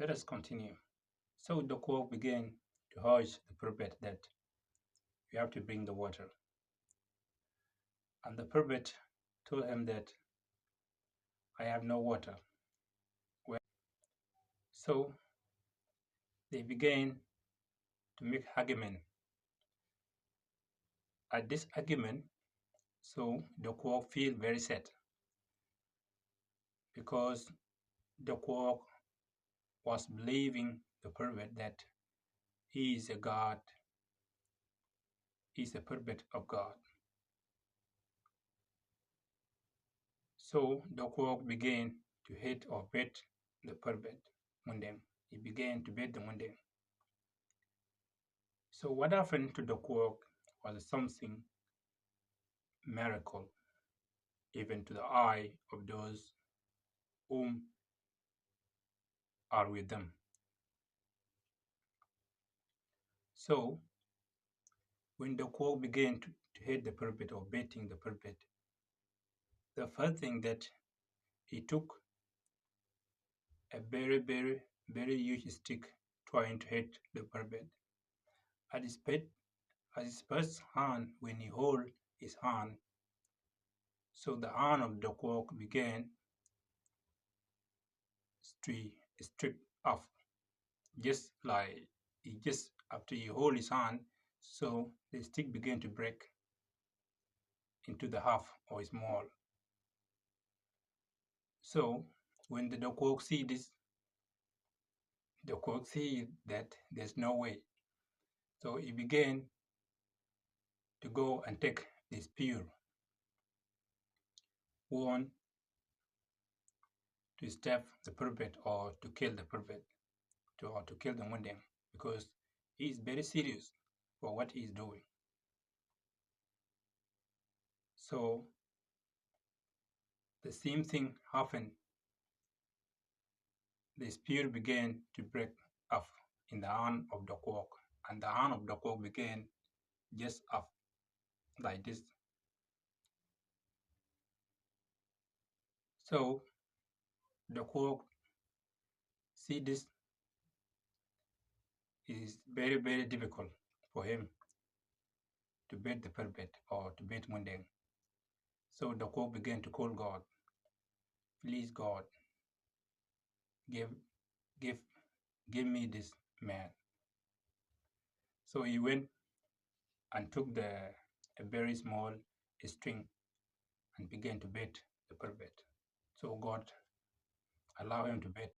Let us continue. So the cook began to urge the prophet that you have to bring the water. And the prophet told him that I have no water. Well, so they began to make argument. At this argument, so the cook feel very sad because the cook was believing the prophet that he is a God, he is a prophet of God. So the cook began to hate or beat the prophet Mundem. He began to beat the Mundem. So what happened to the cook was something miracle, even to the eye of those whom are with them. So when the cook began to hate the prophet or beating the prophet, the first thing that he took a very huge stick trying to hit the prophet. At his pet, at his first hand, when he hold his hand, so the hand of the cock began to strip off, just like he just after he hold his hand, so the stick began to break into the half or small. So when the cock see this, the cock see that there's no way. So he began to go and take the spear, one to stab the prophet or to kill the prophet or to kill the Mundem because he is very serious for what he is doing. So the same thing happened. The spear began to break off in the hand of the cock, and the hand of the cock began just up like this. So the cock see this is very difficult for him to beat the prophet or to beat Mundeng. So the cock began to call God, please God, give give give me this man. So he went and took a very small string and began to beat the prophet. So God allowed him to beat